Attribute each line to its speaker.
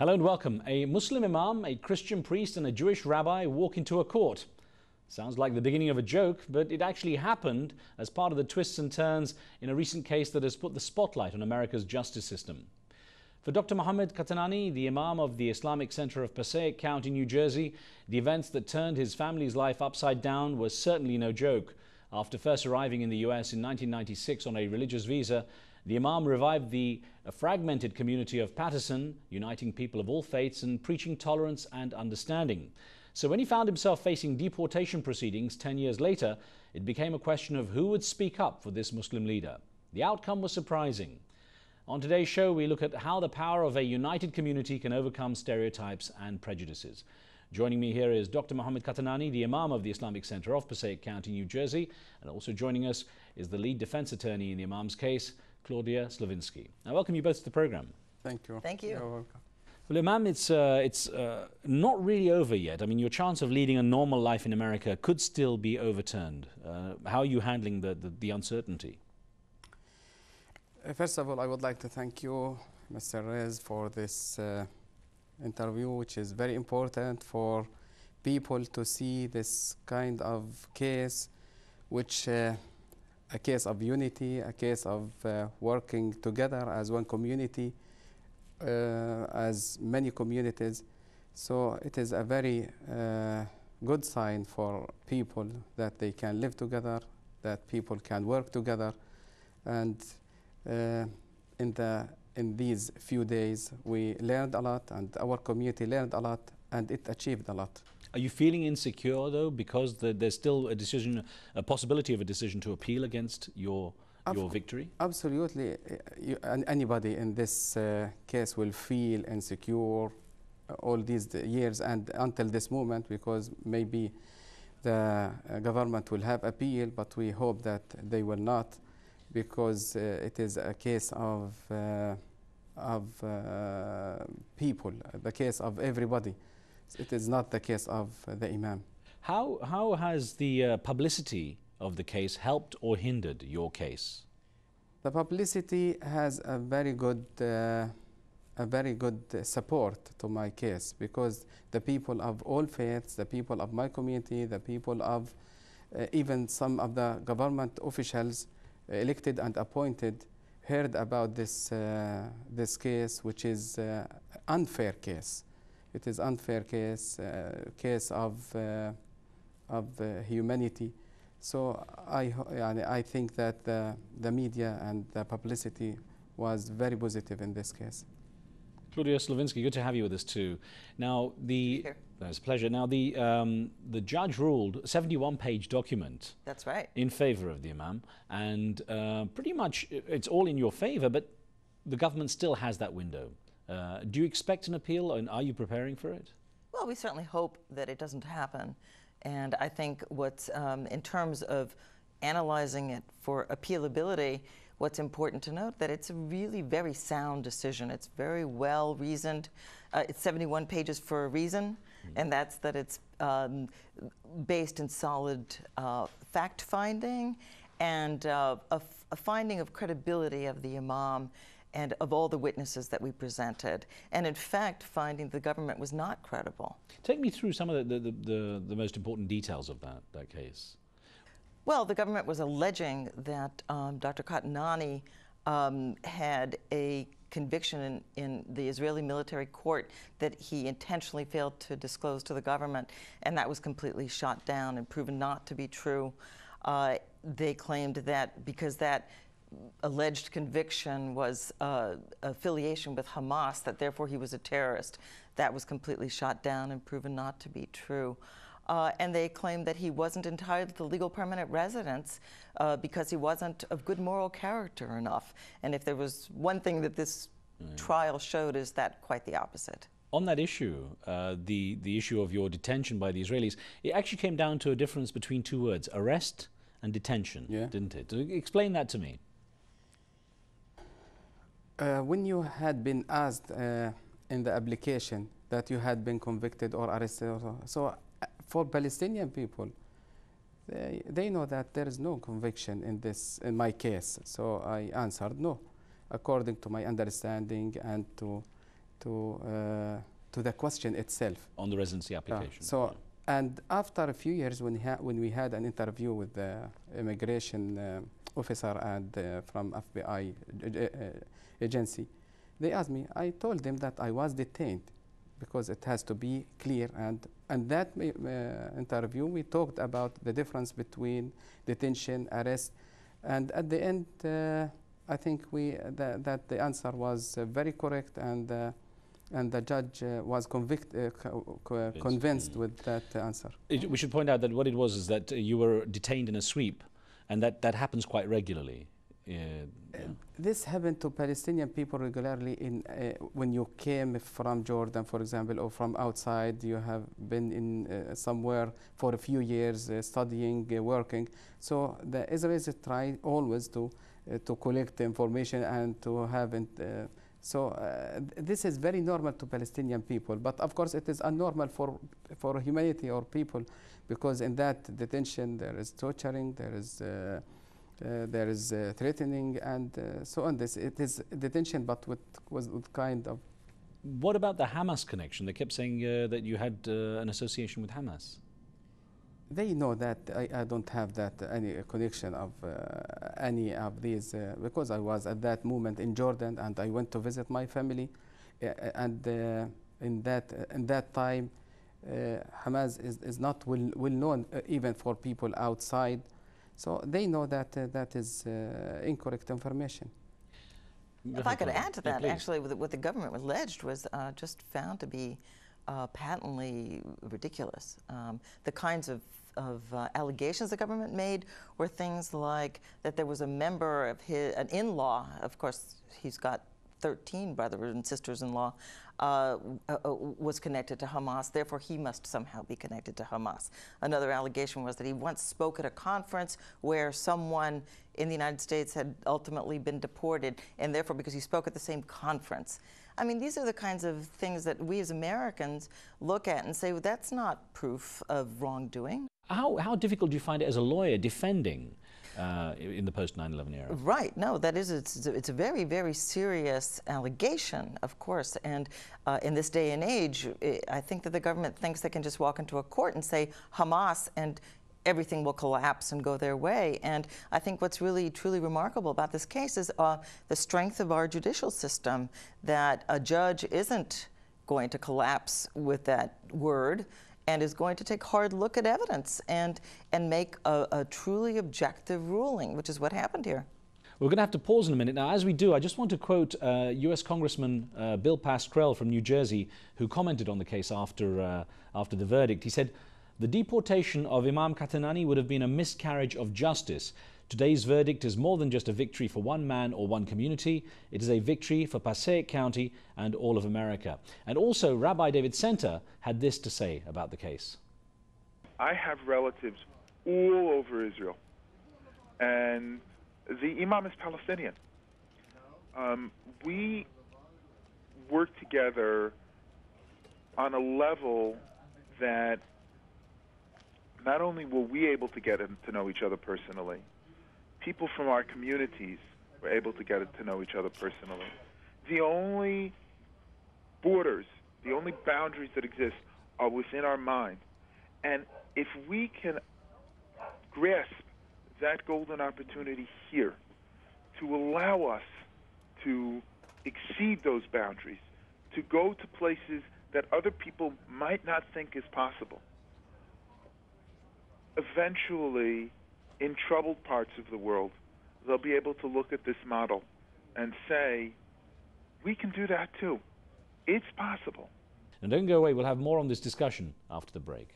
Speaker 1: Hello and welcome. A Muslim imam, a Christian priest and a Jewish rabbi walk into a court. Sounds like the beginning of a joke, but it actually happened as part of the twists and turns in a recent case that has put the spotlight on America's justice system. For Dr. Mohammad Qatanani, the imam of the Islamic Center of Passaic County, New Jersey, the events that turned his family's life upside down were certainly no joke. After first arriving in the US in 1996 on a religious visa, the imam revived the fragmented community of Patterson, uniting people of all faiths and preaching tolerance and understanding. So when he found himself facing deportation proceedings 10 years later, it became a question of who would speak up for this Muslim leader. The outcome was surprising. On today's show, we look at how the power of a united community can overcome stereotypes and prejudices. Joining me here is Dr. Mohammad Qatanani, the Imam of the Islamic Center of Passaic County, New Jersey. And also joining us is the lead defense attorney in the Imam's case, Claudia Slavinsky. I welcome you both to the program.
Speaker 2: Thank you.
Speaker 3: Thank you.
Speaker 2: You're welcome.
Speaker 1: Well, Imam, it's not really over yet. I mean, your chance of leading a normal life in America could still be overturned. How are you handling the uncertainty?
Speaker 2: First of all, I would like to thank you, Mr. Rez, for this interview, which is very important for people to see this kind of case, which a case of unity, a case of working together as one community, as many communities. So it is a very good sign for people that they can live together, that people can work together. And in these few days, we learned a lot, and our community learned a lot, and it achieved a lot.
Speaker 1: Are you feeling insecure, though, because there's still a possibility of a decision to appeal against your victory?
Speaker 2: Absolutely. Anybody in this case will feel insecure all these years and until this moment, because maybe the government will have appeal, but we hope that they will not, because it is a case of people, the case of everybody. It is not the case of the imam.
Speaker 1: How has the publicity of the case helped or hindered your case?
Speaker 2: The publicity has a very good support to my case, because the people of all faiths, the people of my community, the people of even some of the government officials, elected and appointed, heard about this case, which is unfair case. It is unfair case, case of humanity. So I think that the media and the publicity was very positive in this case.
Speaker 1: Claudia Slavinsky, good to have you with us too. Now, it's a pleasure. Now, the judge ruled a 71-page document.
Speaker 3: That's right.
Speaker 1: In favor of the imam, and pretty much it's all in your favor, but the government still has that window. Do you expect an appeal, and are you preparing for it?
Speaker 3: Well, we certainly hope that it doesn't happen. And I think what's, in terms of analyzing it for appealability, what's important to note that it's a really very sound decision. It's very well reasoned. It's 71 pages for a reason, and that's that it's based in solid fact-finding and a finding of credibility of the imam and of all the witnesses that we presented, and in fact finding the government was not credible.
Speaker 1: Take me through some of the most important details of that case.
Speaker 3: Well, the government was alleging that Dr. Qatanani had a conviction in the Israeli military court that he intentionally failed to disclose to the government, and that was completely shot down and proven not to be true. They claimed that because that alleged conviction was affiliation with Hamas, that therefore he was a terrorist. That was completely shot down and proven not to be true. And they claimed that he wasn't entitled to legal permanent residence because he wasn't of good moral character enough. And if there was one thing that this trial showed, is that quite the opposite.
Speaker 1: On that issue, the issue of your detention by the Israelis, it actually came down to a difference between two words, arrest and detention, didn't it? Explain that to me.
Speaker 2: When you had been asked in the application that you had been convicted or arrested, so for Palestinian people, they know that there is no conviction in my case. So I answered no, according to my understanding and to to the question itself.
Speaker 1: On the residency application.
Speaker 2: And after a few years, when we had an interview with the immigration officer and from FBI agency, they asked me, I told them that I was detained because it has to be clear. And that interview, we talked about the difference between detention, arrest, and at the end, I think that the answer was very correct, and the judge was convinced with that answer.
Speaker 1: We should point out that what it was is that you were detained in a sweep, and that happens quite regularly.
Speaker 2: This happened to Palestinian people regularly when you came from Jordan, for example, or from outside. You have been in somewhere for a few years studying, working. So the Israelis try always to collect information and to have this is very normal to Palestinian people, but of course it is abnormal for humanity or people, because in that detention there is torturing, there is threatening, and so on. It is detention, but with kind of.
Speaker 1: What about the Hamas connection? They kept saying that you had an association with Hamas.
Speaker 2: They know that I don't have any connection of any of these because I was at that moment in Jordan and I went to visit my family, and in that time, Hamas is not well known even for people outside, so they know that that is incorrect information.
Speaker 3: If I could add to that, actually, what the government alleged was just found to be patently ridiculous. The kinds of allegations the government made were things like that there was a member of an in-law, of course he's got 13 brothers and sisters-in-law, was connected to Hamas, therefore he must somehow be connected to Hamas. Another allegation was that he once spoke at a conference where someone in the United States had ultimately been deported, and therefore because he spoke at the same conference. I mean, these are the kinds of things that we as Americans look at and say, well, that's not proof of wrongdoing.
Speaker 1: How difficult do you find it as a lawyer defending in the post 9/11 era?
Speaker 3: Right. No, that is, it's a very, very serious allegation, of course. And in this day and age, I think that the government thinks they can just walk into a court and say Hamas and everything will collapse and go their way. And I think what's really, truly remarkable about this case is the strength of our judicial system, that a judge isn't going to collapse with that word and is going to take a hard look at evidence and make a truly objective ruling, which is what happened here.
Speaker 1: We're going to have to pause in a minute. Now, as we do, I just want to quote U.S. Congressman Bill Pascrell from New Jersey, who commented on the case after the verdict. He said, "The deportation of Imam Qatanani would have been a miscarriage of justice. Today's verdict is more than just a victory for one man or one community. It is a victory for Passaic County and all of America." And also, Rabbi David Center had this to say about the case.
Speaker 4: I have relatives all over Israel, and the Imam is Palestinian. We work together on a level that not only were we able to get to know each other personally, people from our communities were able to get to know each other personally. The only borders, the only boundaries that exist are within our mind. And if we can grasp that golden opportunity here to allow us to exceed those boundaries, to go to places that other people might not think is possible, eventually, in troubled parts of the world, they'll be able to look at this model and say, we can do that too. It's possible.
Speaker 1: And don't go away, we'll have more on this discussion after the break.